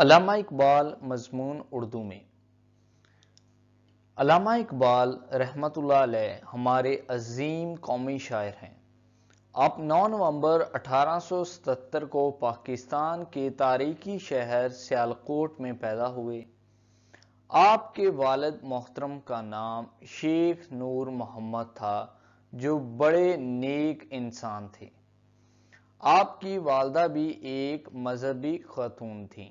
علامہ اقبال مضمون اردو میں۔ علامہ اقبال رحمۃ اللہ علیہ ہمارے عظیم قومی شاعر ہیں۔ آپ 9 نومبر 1877 کو پاکستان کے تاریخی شہر سیالکوٹ میں پیدا ہوئے۔ آپ کے والد محترم کا نام شیخ نور محمد تھا جو بڑے نیک انسان تھے۔ آپ کی والدہ بھی ایک مذہبی خاتون تھیں۔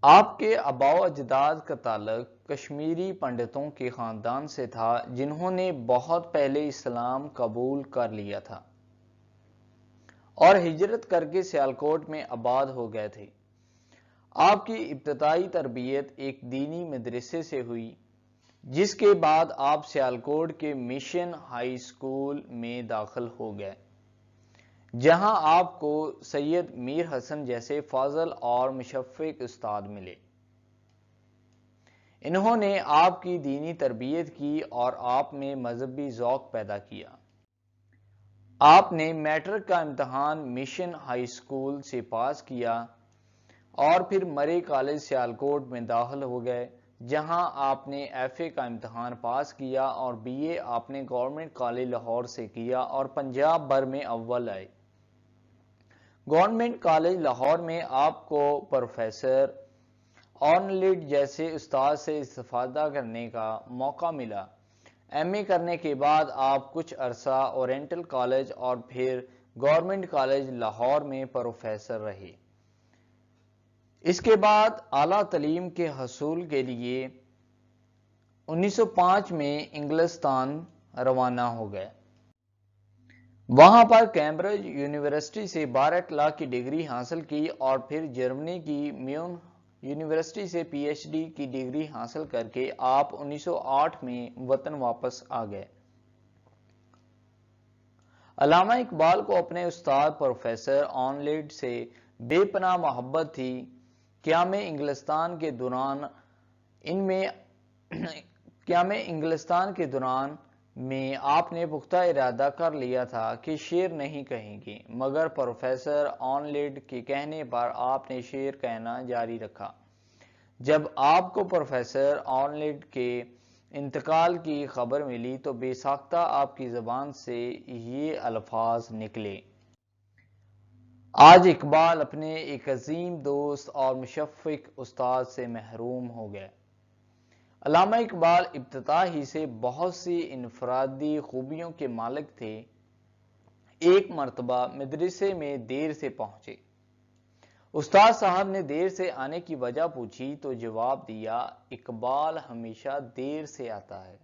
آپ کے آباء و اجداد کا تعلق کشمیری پنڈتوں کے خاندان سے تھا جنہوں نے بہت پہلے اسلام قبول کر لیا تھا اور ہجرت کر کے سیالکوٹ میں آباد ہو گئے تھے۔ آپ کی ابتدائی تربیت ایک دینی مدرسے سے ہوئی، جس کے بعد آپ سیالکوٹ کے مشن ہائی اسکول میں داخل ہو گئے، جہاں آپ کو سید میر حسن جیسے فاضل اور مشفق استاد ملے۔ انہوں نے آپ کی دینی تربیت کی اور آپ میں مذہبی ذوق پیدا کیا۔ آپ نے میٹرک کا امتحان مشن ہائی اسکول سے پاس کیا اور پھر مرے کالج سیالکوٹ میں داخل ہو گئے، جہاں آپ نے ایف اے کا امتحان پاس کیا اور بی اے آپ نے گورنمنٹ کالج لاہور سے کیا اور پنجاب بھر میں اول آئے۔ گورنمنٹ کالج لاہور میں آپ کو پروفیسر آرنلڈ جیسے استاد سے استفادہ کرنے کا موقع ملا۔ ایم اے کرنے کے بعد آپ کچھ عرصہ اورینٹل کالج اور پھر گورنمنٹ کالج لاہور میں پروفیسر رہے۔ اس کے بعد اعلیٰ تعلیم کے حصول کے لیے 1905 میں انگلستان روانہ ہو گئے۔ وہاں پر کیمبرج یونیورسٹی سے بارٹر لاء کی ڈگری حاصل کی اور پھر جرمنی کی میون یونیورسٹی سے پی ایچ ڈی کی ڈگری حاصل کر کے آپ 1908 میں وطن واپس آ گئے۔ علامہ اقبال کو اپنے استاد پروفیسر آرنلڈ سے بے پناہ محبت تھی۔ قیام انگلستان کے دوران میں آپ نے پختہ ارادہ کر لیا تھا کہ شعر نہیں کہیں گے، مگر پروفیسر آرنلڈ کے کہنے پر آپ نے شعر کہنا جاری رکھا۔ جب آپ کو پروفیسر آرنلڈ کے انتقال کی خبر ملی تو بے ساختہ آپ کی زبان سے یہ الفاظ نکلے: آج اقبال اپنے ایک عظیم دوست اور مشفق استاد سے محروم ہو گئے۔ علامہ اقبال ابتدا ہی سے بہت سی انفرادی خوبیوں کے مالک تھے۔ ایک مرتبہ مدرسے میں دیر سے پہنچے۔ استاد صاحب نے دیر سے آنے کی وجہ پوچھی تو جواب دیا: اقبال ہمیشہ دیر سے آتا ہے۔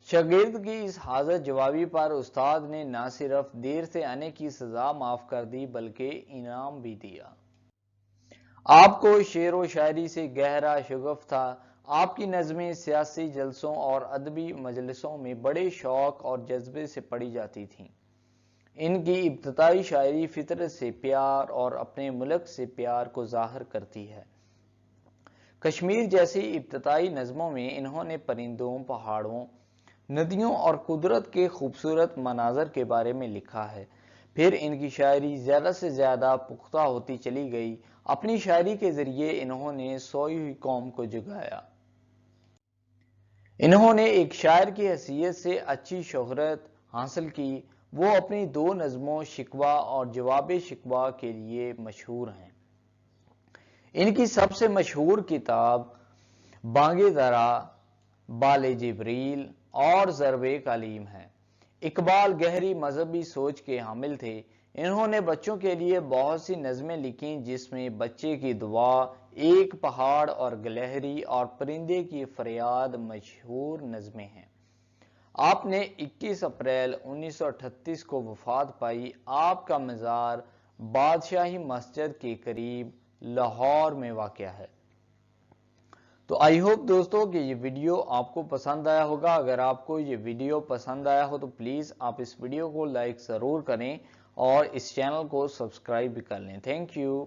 شاگرد کی اس حاضر جوابی پر استاد نے نہ صرف دیر سے آنے کی سزا معاف کر دی بلکہ انعام بھی دیا۔ آپ کو شعر و شاعری سے گہرا شغف تھا۔ آپ کی نظمیں سیاسی جلسوں اور ادبی مجلسوں میں بڑے شوق اور جذبے سے پڑھی جاتی تھیں۔ ان کی ابتدائی شاعری فطرت سے پیار اور اپنے ملک سے پیار کو ظاہر کرتی ہے۔ کشمیر جیسی ابتدائی نظموں میں انہوں نے پرندوں، پہاڑوں، ندیوں اور قدرت کے خوبصورت مناظر کے بارے میں لکھا ہے۔ پھر ان کی شاعری زیادہ سے زیادہ پختہ ہوتی چلی گئی۔ اپنی شاعری کے ذریعے انہوں نے سوئی ہوئی قوم کو جگایا۔ انہوں نے ایک شاعر کی حیثیت سے اچھی شہرت حاصل کی۔ وہ اپنی 2 نظموں شکوہ اور جواب شکوہ کے لیے مشہور ہیں۔ ان کی سب سے مشہور کتاب بانگ درا، بال جبریل اور ضرب کلیم ہے۔ اقبال گہری مذہبی سوچ کے حامل تھے۔ انہوں نے بچوں کے لیے بہت سی نظمیں لکھیں جس میں بچے کی دعا، ایک پہاڑ اور گلہری اور پرندے کی فریاد مشہور نظمیں ہیں۔ آپ نے 21 اپریل 1938 کو وفات پائی۔ آپ کا مزار بادشاہی مسجد کے قریب لاہور میں واقع ہے۔ تو آئی ہوپ دوستوں کہ یہ ویڈیو آپ کو پسند آیا ہوگا۔ اگر آپ کو یہ ویڈیو پسند آیا ہو تو پلیز آپ اس ویڈیو کو لائک ضرور کریں اور اس چینل کو سبسکرائب بھی کر لیں۔ Thank you.